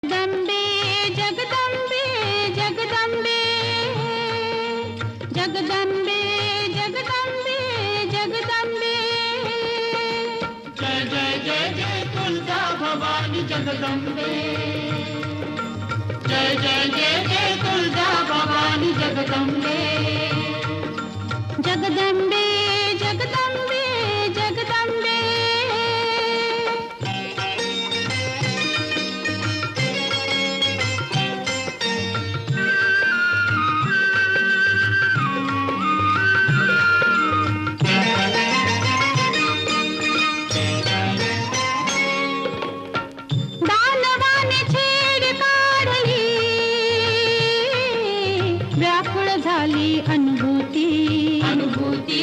जगदंबे जगदंबे जगदंबे जगदंबे जगदंबे जगदंबे जय जय जय जय तुलजा भवानी जगदंबे जय जय जय जय तुलजा भवानी जगदंबे जगदंबे जगदंबे जगदंबे दानवाने छेड काढली व्याकुळ झाली अनुभूती अनुभूती